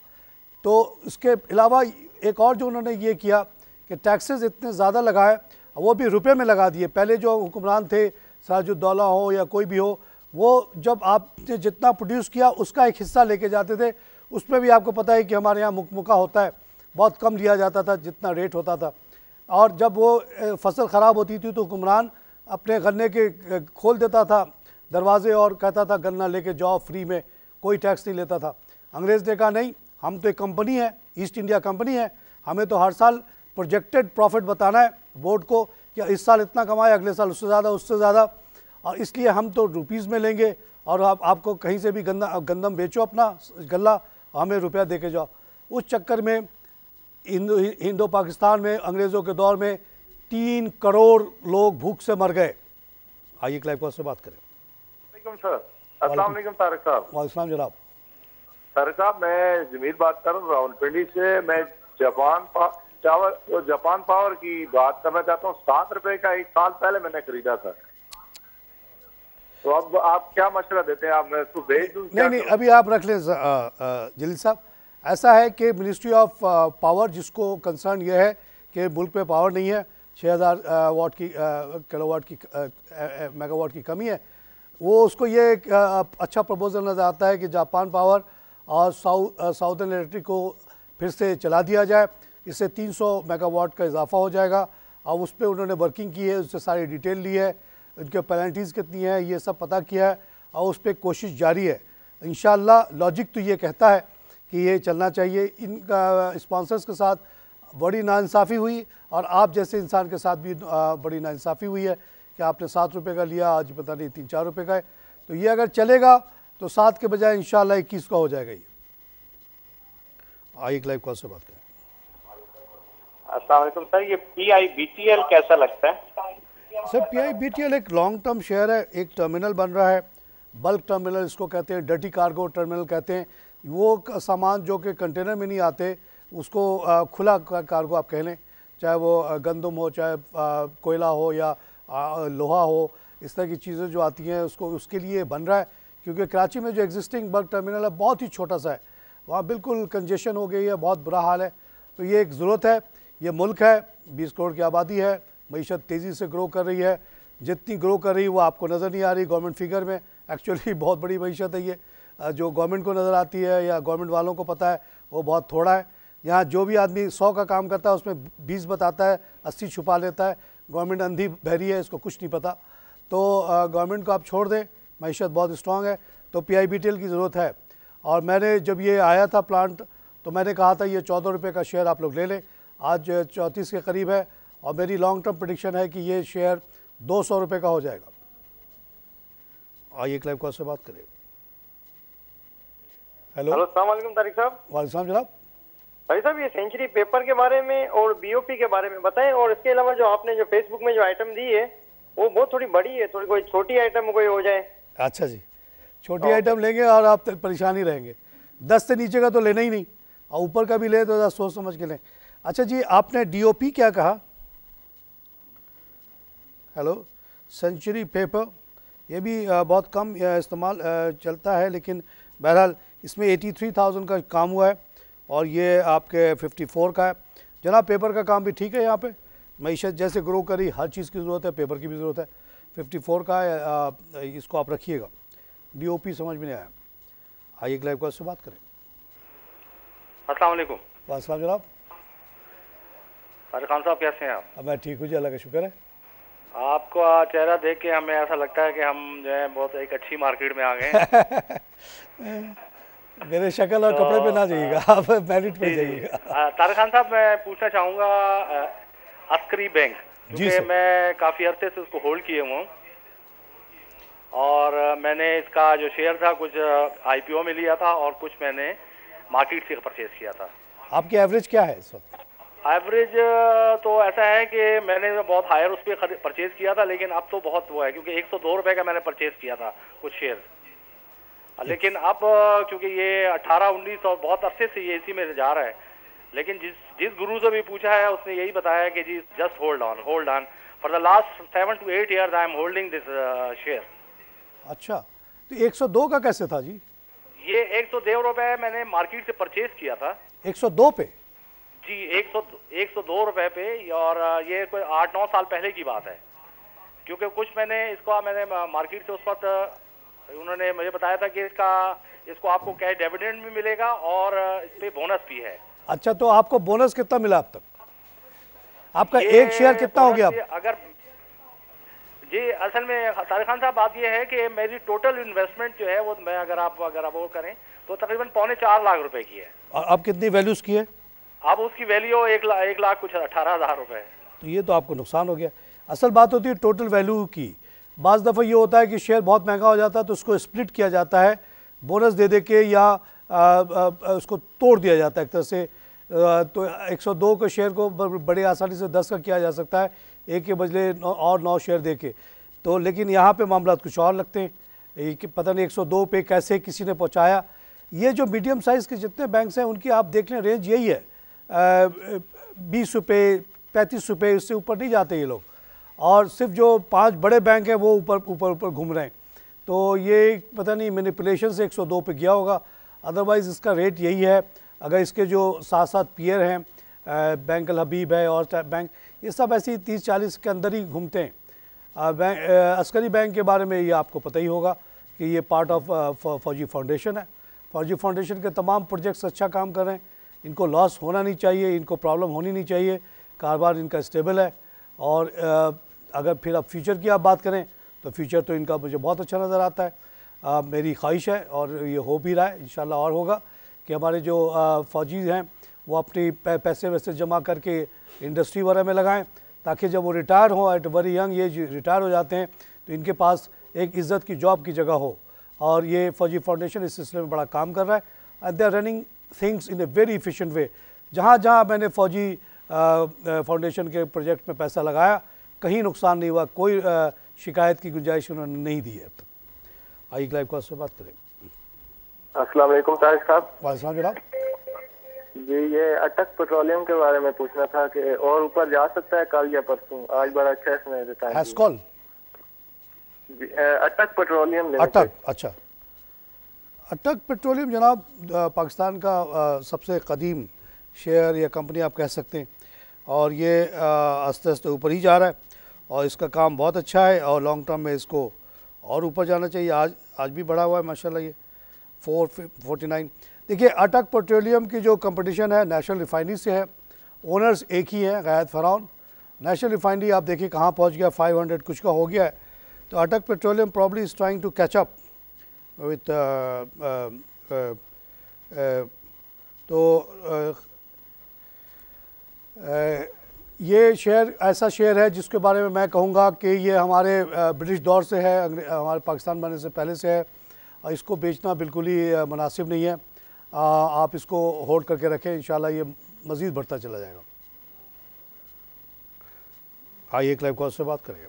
तो इसके अलावा एक और जो उन्होंने ये किया कि टैक्सेस इतने ज़्यादा लगाए, वो भी रुपए में लगा दिए। पहले जो हुक्मरान थे, सिराजुद्दौला हो या कोई भी हो, वो जब आपने जितना प्रोड्यूस किया उसका एक हिस्सा लेके जाते थे। उसमें भी आपको पता है कि हमारे यहाँ मुक्का होता है, बहुत कम लिया जाता था जितना रेट होता था। और जब वो फसल ख़राब होती थी तो हुक्मरान अपने गन्ने के खोल देता था दरवाजे और कहता था गन्ना लेके जाओ फ्री में, कोई टैक्स नहीं लेता था। अंग्रेज़ ने कहा नहीं, हम तो एक कंपनी है, ईस्ट इंडिया कंपनी है, हमें तो हर साल प्रोजेक्टेड प्रॉफिट बताना है बोर्ड को कि इस साल इतना कमाए, अगले साल उससे ज़्यादा, और इसलिए हम तो रुपीज़ में लेंगे और आपको कहीं से भी गंदम बेचो अपना गल्ला, हमें रुपया दे के जाओ। उस चक्कर में हिंदो पाकिस्तान में अंग्रेज़ों के दौर में 3 करोड़ लोग भूख से मर गए। आइए क्लाइव से बात करें। सर अस्सलाम वालेकुम तारिक साहब। वालेकुम जनाब। तारिक साहब, मैं जमील बात कर रहा हूँ रावलपिंडी से। मैं जापान पावर की बात करना चाहता हूँ। 7 रुपए का 1 साल पहले मैंने खरीदा था, तो अब आप क्या मशवरा देते हैं? आप मैं इसको भेज दूँ? नहीं, अभी आप रख लें जलील साहब। ऐसा है कि मिनिस्ट्री ऑफ पावर, जिसको कंसर्न ये है कि मुल्क पे पावर नहीं है, 6000 वाट की किलोवाट की मेगावाट की कमी है, वो उसको ये एक अच्छा प्रपोजल नज़र आता है कि जापान पावर और साउदर्न इलेक्ट्रिक को फिर से चला दिया जाए। इससे 300 मेगावाट का इजाफा हो जाएगा। और उस पर उन्होंने वर्किंग की है, उससे सारी डिटेल ली है, उनके पेनल्टीज़ कितनी है ये सब पता किया है, और उस पर कोशिश जारी है। इंशाअल्लाह लॉजिक तो ये कहता है कि ये चलना चाहिए। इनका स्पॉन्सर्स के साथ बड़ी नाइंसाफ़ी हुई, और आप जैसे इंसान के साथ भी बड़ी नाइंसाफ़ी हुई है कि आपने 7 रुपये का लिया, आज पता नहीं 3-4 रुपये का है। तो ये अगर चलेगा तो 7 के बजाय इंशाअल्लाह 21 का हो जाएगा। ये आइए लाइव कॉल से बात करें। अस्सलाम वालेकुम सर, ये PIBTL कैसा लगता है? सर PIBTL एक लॉन्ग टर्म शेयर है। एक टर्मिनल बन रहा है, बल्क टर्मिनल इसको कहते हैं, डर्टी कार्गो टर्मिनल कहते हैं। वो सामान जो कि कंटेनर में नहीं आते उसको खुला कार्गो आप कह लें, चाहे वो गंदम हो, चाहे कोयला हो या लोहा हो, इस तरह की चीज़ें जो आती हैं उसके लिए बन रहा है। क्योंकि कराची में जो एग्जिस्टिंग बल्क टर्मिनल है बहुत ही छोटा सा है, वहाँ बिल्कुल कंजेशन हो गई है, बहुत बुरा हाल है। तो ये एक ज़रूरत है। ये मुल्क है, 20 करोड़ की आबादी है, मईशत तेज़ी से ग्रो कर रही है। जितनी ग्रो कर रही है वो आपको नज़र नहीं आ रही गवर्नमेंट फिगर में। एक्चुअली बहुत बड़ी मईशत है ये, जो गवर्नमेंट को नज़र आती है या गवर्नमेंट वालों को पता है वो बहुत थोड़ा है। यहाँ जो भी आदमी 100 का काम करता है उसमें 20 बताता है, 80 छुपा लेता है। गवर्नमेंट अंधी बहरी है, इसको कुछ नहीं पता। तो गवर्नमेंट को आप छोड़ दें, मईशत बहुत स्ट्रॉन्ग है, तो PIBTL की ज़रूरत है। और मैंने जब ये आया था प्लांट तो मैंने कहा था ये 14 रुपये का शेयर आप लोग ले लें, आज 34 के करीब है और मेरी लॉन्ग टर्म प्रेडिक्शन है कि ये शेयर 200 रुपये का हो जाएगा। आइए क्लाइव कॉल से बात करें। हेलो अस्सलाम वालेकुम तारिक साहब। वालेकुम जनाब। भाई साहब ये सेंचुरी पेपर के बारे में और BOP के बारे में बताएं, और इसके अलावा जो आपने जो फेसबुक में जो आइटम दी है वो बहुत थोड़ी बड़ी है, थोड़ी कोई छोटी आइटम कोई हो जाए। अच्छा जी, छोटी आइटम लेंगे और आप परेशान ही रहेंगे। 10 से नीचे का तो लेना ही नहीं, और ऊपर का भी ले तो सोच समझ के लें। अच्छा जी, आपने DOP क्या कहा? हेलो, सेंचुरी पेपर ये भी बहुत कम इस्तेमाल चलता है, लेकिन बहरहाल इसमें 83,000 का काम हुआ है और ये आपके 54 का है। जनाब पेपर का काम भी ठीक है, यहाँ पे मईशत जैसे ग्रो करी हर चीज़ की ज़रूरत है, पेपर की भी ज़रूरत है। 54 का है, इसको आप रखिएगा। DOP समझ में नहीं आया। आइए लाइव कॉल से बात करें। अस्सलाम वालेकुम। वालेकुम जनाब। तारिक खान साहब कैसे हैं आप? अब मैं ठीक हूँ जी, अल्लाह का शुक्र है। आपका चेहरा देख के हमें ऐसा लगता है कि हम जो है बहुत एक अच्छी मार्केट में आ गए हैं। मेरे शक्ल और कपड़े पे ना जाइएगा, आप मेरिट पे जाइएगा। तारिक खान साहब मैं पूछना चाहूँगा अस्करी बैंक, क्योंकि मैं काफ़ी अरसे से उसको होल्ड किए हुआ हूँ और मैंने इसका जो शेयर था कुछ IPO में लिया था और कुछ मैंने मार्केट से परचेज किया था। आपकी एवरेज क्या है इस वक्त? एवरेज तो ऐसा है कि मैंने बहुत हायर उस पर परचेज किया था, लेकिन अब तो बहुत वो है क्योंकि 102 रुपये का मैंने परचेज किया था कुछ शेयर, लेकिन अब क्योंकि ये 18-19 और बहुत अरसे से ये इसी में जा रहा है, लेकिन जिस गुरु से भी पूछा है उसने यही बताया कि जी just hold on for the last 7 to 8 years I am holding this share. अच्छा, तो 102 का कैसे था जी? ये 102 रुपये मैंने मार्केट से परचेज किया था। 102 पे? जी 102 रुपये पे, और ये कोई 8-9 साल पहले की बात है, क्योंकि कुछ मैंने मार्केट से उस वक्त उन्होंने मुझे बताया था कि इसको आपको कैश डिविडेंड भी मिलेगा और इस पे बोनस भी है। अच्छा, तो आपको बोनस कितना मिला अब तक? आपका एक शेयर कितना हो गया? अगर जी असल में तारिक खान साहब बात ये है कि मेरी टोटल इन्वेस्टमेंट जो है वो मैं अगर आप वो करें तो तकरीबन 3.25 लाख रुपए की है। और अब कितनी वैल्यूज की है? अब उसकी वैल्यू 1 लाख कुछ 18,000 रुपए है। तो ये तो आपको नुकसान हो गया। असल बात होती है टोटल वैल्यू की। बाज़ दफ़ा ये होता है कि शेयर बहुत महंगा हो जाता है तो उसको स्प्लिट किया जाता है, बोनस दे के या उसको तोड़ दिया जाता है एक तरह से। तो 102 के शेयर को बड़े आसानी से 10 का किया जा सकता है, एक के बदले और 9 शेयर दे के। तो लेकिन यहाँ पे मामला कुछ और लगते हैं कि पता नहीं 102 पे कैसे किसी ने पहुँचाया। ये जो मीडियम साइज़ के जितने बैंक्स हैं उनकी आप देख लें रेंज यही है, 20 रुपये 35 रुपये, इससे ऊपर नहीं जाते ये लोग। और सिर्फ जो 5 बड़े बैंक हैं वो ऊपर घूम रहे हैं। तो ये पता नहीं मैनिपुलेशन से 102 पे गया होगा, अदरवाइज़ इसका रेट यही है। अगर इसके जो साथ पीयर हैं, बैंक अल हबीब है और बैंक, ये सब ऐसे ही 30-40 के अंदर ही घूमते हैं। अस्करी बैंक के बारे में ये आपको पता ही होगा कि ये पार्ट ऑफ फौजी फाउंडेशन है। फौजी फाउंडेशन के तमाम प्रोजेक्ट्स अच्छा काम कर रहे हैं, इनको लॉस होना नहीं चाहिए, इनको प्रॉब्लम होनी नहीं चाहिए, कारोबार इनका स्टेबल है। और अगर फिर अब फ्यूचर की आप बात करें तो फ्यूचर तो इनका मुझे बहुत अच्छा नज़र आता है। मेरी ख्वाहिश है और ये हो भी रहा है, इंशाल्लाह और होगा कि हमारे जो फ़ौजी हैं वो अपनी पैसे वैसे जमा करके इंडस्ट्री वगैरह में लगाएं, ताकि जब वो रिटायर हों, at very young age retire हो जाते हैं तो इनके पास एक इज़्ज़त की जॉब की जगह हो। और ये फौजी फाउंडेशन इस सिलसिले में बड़ा काम कर रहा है and they are running things in a very efficient way. जहाँ जहाँ मैंने फौजी फाउंडेशन के प्रोजेक्ट में पैसा लगाया कहीं नुकसान नहीं हुआ, कोई शिकायत की गुंजाइश उन्होंने नहीं दी है अब तक। आइए लाइव कॉल से बात करें। अस्सलाम वालेकुम तारिक साहब। वालेकुम जनाब। जी ये अटक पेट्रोलियम के बारे में पूछना था कि और ऊपर जा सकता है कल या परसों? आज बड़ा अच्छा इसमें रिटर्न हैस्कॉल अटक पेट्रोलियम अटक। अच्छा, अटक पेट्रोलियम जनाब पाकिस्तान का सबसे कदीम शेयर या कंपनी आप कह सकते हैं, और ये आस्ते आस्ते ऊपर ही जा रहा है और इसका काम बहुत अच्छा है और लॉन्ग टर्म में इसको और ऊपर जाना चाहिए। आज भी बढ़ा हुआ है माशाल्लाह। ये 449। देखिए अटक पेट्रोलियम की जो कंपटीशन है नेशनल रिफाइनरी से है, ओनर्स एक ही है गैद फरौन। नेशनल रिफाइनरी आप देखिए कहाँ पहुँच गया, 500 कुछ का हो गया है। तो Attock petroleum probably is trying to catch up with ये शेयर ऐसा शेयर है जिसके बारे में मैं कहूँगा कि ये हमारे ब्रिटिश दौर से है, हमारे पाकिस्तान बनने से पहले से है, और इसको बेचना बिल्कुल ही मुनासिब नहीं है। आप इसको होल्ड करके रखें, इंशाल्लाह ये मज़ीद बढ़ता चला जाएगा। आइए एक लाइव कॉल से बात करेंगे।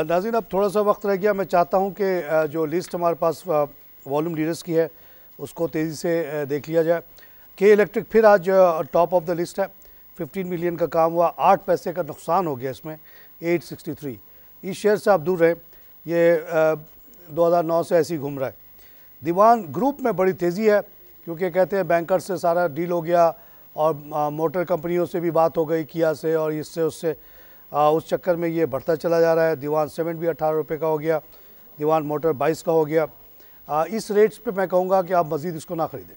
नाज़रीन अब थोड़ा सा वक्त रह गया, मैं चाहता हूँ कि जो लिस्ट हमारे पास वॉल्यूम लीडर्स की है उसको तेज़ी से देख लिया जाए। के इलेक्ट्रिक फिर आज टॉप ऑफ द लिस्ट है, 15 मिलियन का काम हुआ, 8 पैसे का नुकसान हो गया इसमें, 863। इस शेयर से आप दूर रहें, ये 2009 से ऐसे ही घूम रहा है। दीवान ग्रुप में बड़ी तेज़ी है क्योंकि कहते हैं बैंकर से सारा डील हो गया और मोटर कंपनियों से भी बात हो गई, किया से और इससे उससे, उस चक्कर में ये बढ़ता चला जा रहा है। दीवान सीमेंट भी 18 रुपये का हो गया, दीवान मोटर 22 का हो गया। इस रेट्स पे मैं कहूँगा कि आप मज़ीद इसको ना ख़रीदें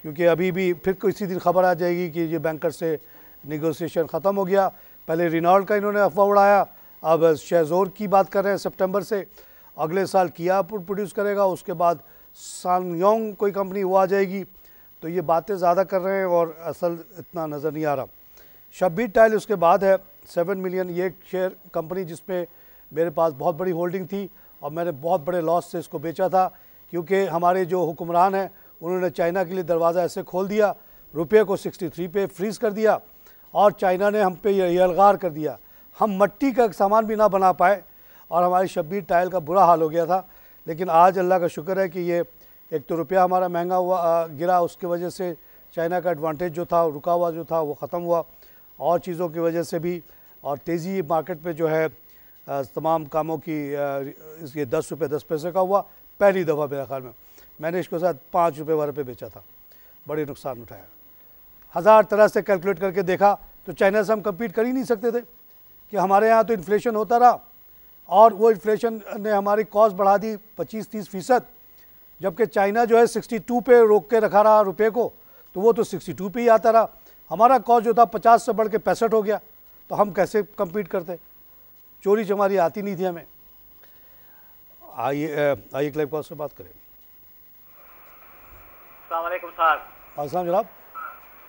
क्योंकि अभी भी फिर किसी दिन खबर आ जाएगी कि ये बैंकर से नेगोशिएशन ख़त्म हो गया। पहले रिनॉल्ट का इन्होंने अफवाह उड़ाया, अब शेजोर की बात कर रहे हैं सितंबर से, अगले साल किया प्रोड्यूस करेगा, उसके बाद सानयोंग कोई कंपनी वो आ जाएगी। तो ये बातें ज़्यादा कर रहे हैं और असल इतना नज़र नहीं आ रहा। शब्बीर टाइल उसके बाद है 7 मिलियन, ये शेयर कंपनी जिसमें मेरे पास बहुत बड़ी होल्डिंग थी और मैंने बहुत बड़े लॉस से इसको बेचा था क्योंकि हमारे जो हुक्मरान हैं उन्होंने चाइना के लिए दरवाज़ा ऐसे खोल दिया, रुपये को 63 पे फ्रीज़ कर दिया और चाइना ने हम पे ये अलगार कर दिया। हम मट्टी का सामान भी ना बना पाए और हमारी शब्बीर टाइल का बुरा हाल हो गया था। लेकिन आज अल्लाह का शुक्र है कि ये एक तो रुपया हमारा महंगा हुआ गिरा, उसकी वजह से चाइना का एडवांटेज जो था रुका हुआ जो था वो ख़त्म हुआ, और चीज़ों की वजह से भी, और तेज़ी मार्केट पे जो है तमाम कामों की इसके 10 रुपये 10 पैसे का हुआ। पहली दफ़ा मेरे ख्याल में मैंने इसको साथ 5 रुपये वाले पे बेचा था, बड़े नुकसान उठाया। 1000 तरह से कैलकुलेट करके देखा तो चाइना से हम कम्पीट कर ही नहीं सकते थे कि हमारे यहाँ तो इन्फ्लेशन होता रहा और वो इन्फ्लेशन ने हमारी कॉस्ट बढ़ा दी 25-30%, जबकि चाइना जो है 62 पे रोक के रखा रहा रुपये को, तो वो तो 62 पे ही आता रहा। हमारा कॉस्ट जो था 50 से बढ़ के 65 हो गया, तो हम कैसे कम्पीट करते। चोरी चमारी आती नहीं थी हमें। आइए क्लाइव कॉस्ट से बात करें। अस्सलाम वालेकुम सर। अस्सलाम जनाब।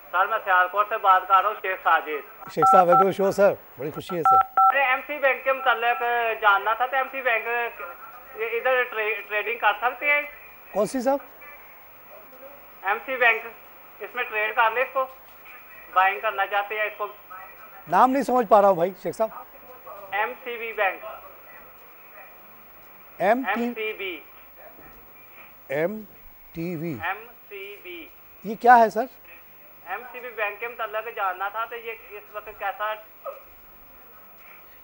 सर मैं सियालकोट से बात कर रहा हूँ, शेख साजिद। शेख साहब वेलकम शो सर, बड़ी खुशी है सर। एमसी बैंक के मुताल्लिक जानना था, तो एमसी बैंक इधर ट्रेडिंग कर सकते हैं? कौन सी साहब? एमसी बैंक, इसमें ट्रेड कर ले, इसको बाइंग करना चाहते हैं इसको। नाम नहीं समझ पा रहा हूँ भाई शेख साहब। MCB bank. एमसीबी। एमसीबी ये क्या है सर? एमसीबी बैंक के मुताल्लिक जानना था, तो ये इस वक्त कैसा?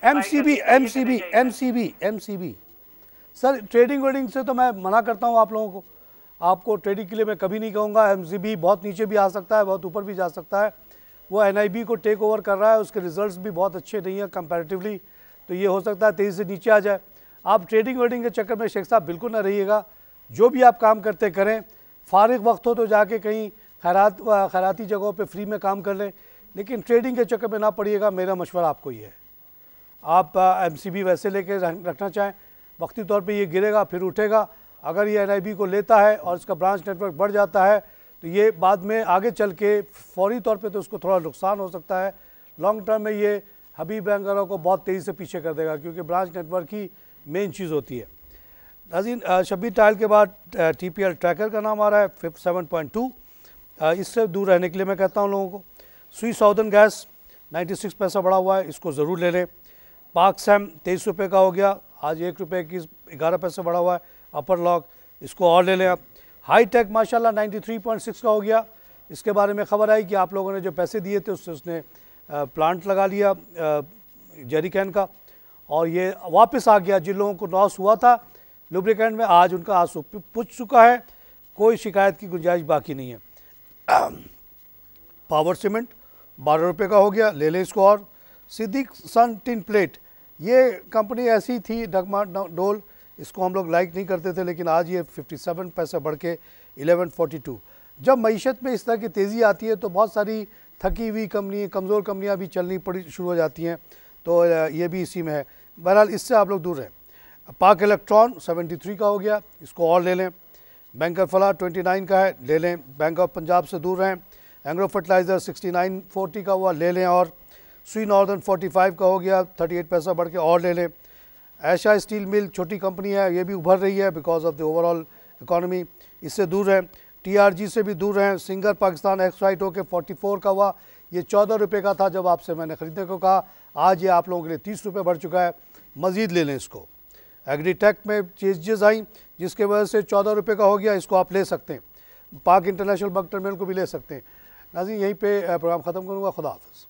एमसीबी सर, ट्रेडिंग वेडिंग से तो मैं मना करता हूँ आप लोगों को। आपको ट्रेडिंग के लिए मैं कभी नहीं कहूँगा। एमसीबी बहुत नीचे भी आ सकता है, बहुत ऊपर भी जा सकता है। वो एनआईबी को टेक ओवर कर रहा है, उसके रिजल्ट्स भी बहुत अच्छे नहीं हैं कंपैरेटिवली, तो ये हो सकता है तेज़ी से नीचे आ जाए। आप ट्रेडिंग वेडिंग के चक्कर में शेख साहब बिल्कुल ना रहिएगा। जो भी आप काम करते करें, फारिग वक्त हो तो जाके कहीं खैराती जगहों पे फ्री में काम कर लें, लेकिन ट्रेडिंग के चक्कर में ना पड़िएगा। मेरा मशवरा आपको ये है, आप एमसीबी वैसे लेके रखना चाहें, वक्ती तौर पे ये गिरेगा फिर उठेगा। अगर ये एनआईबी को लेता है और इसका ब्रांच नेटवर्क बढ़ जाता है तो ये बाद में आगे चल के फौरी तौर पे तो उसको थोड़ा नुकसान हो सकता है। लॉन्ग टर्म में ये हबीब बैंकरों को बहुत तेज़ी से पीछे कर देगा क्योंकि ब्रांच नेटवर्क ही मेन चीज़ होती है। नाज़रीन, शब्बीर टाइल के बाद टीपीएल ट्रैकर का नाम आ रहा है 57.2। इससे दूर रहने के लिए मैं कहता हूँ लोगों को। स्विस साउदर्न गैस 96 पैसा बढ़ा हुआ है, इसको ज़रूर ले लें। पाक सैम 23 रुपये का हो गया, आज 1 रुपये की 11 पैसे बढ़ा हुआ है। अपर लॉक, इसको और ले लें आप। हाई टेक माशाल्लाह 93.6 का हो गया। इसके बारे में ख़बर आई कि आप लोगों ने जो पैसे दिए थे उससे उसने प्लांट लगा लिया जेरी कैन का, और ये वापस आ गया। जिन लोगों को लॉस हुआ था लुब्रिकेंट में, आज उनका आंसू पूछ चुका है, कोई शिकायत की गुंजाइश बाकी नहीं है। पावर सीमेंट 12 रुपये का हो गया, ले लें इसको। और सिद्दीक सन टिन प्लेट, ये कंपनी ऐसी थी डगमा डोल, इसको हम लोग लाइक नहीं करते थे, लेकिन आज ये 57 पैसे बढ़ के 1142। जब मईशत में इस तरह की तेज़ी आती है तो बहुत सारी थकी हुई कंपनी, कमज़ोर कंपनियां भी चलनी पड़ी शुरू हो जाती हैं, तो ये भी इसी में है। बहरहाल इससे आप लोग दूर रहें। पाक इलेक्ट्रॉन 73 का हो गया, इसको और ले लें। बैंकर फलाह 29 का है, ले लें। बैंक ऑफ पंजाब से दूर रहें। एंग्रो फर्टिलाइज़र 69.40 का हुआ, ले लें। और स्वी नॉर्दर्न 45 का हो गया, 38 पैसा बढ़ के और ले लें। ऐशा स्टील मिल छोटी कंपनी है, ये भी उभर रही है because of the overall economy, इससे दूर रहें। TRG से भी दूर रहें। सिंगर पाकिस्तान एक्सराइट होकर 44 का हुआ, ये 14 रुपये का था जब आपसे मैंने ख़रीदने को कहा, आज ये आप लोगों के लिए 30 रुपये बढ़ चुका है, मज़ीद ले लें इसको। एग्रीटेक में चेंजेस आई जिसके वजह से 14 रुपये का हो गया, इसको आप ले सकते हैं। पाक इंटरनेशनल बंक टर्मिनल को भी ले सकते हैं। नाज़रीन, यहीं पे प्रोग्राम ख़त्म करूँगा। खुदा हाफ़िज़।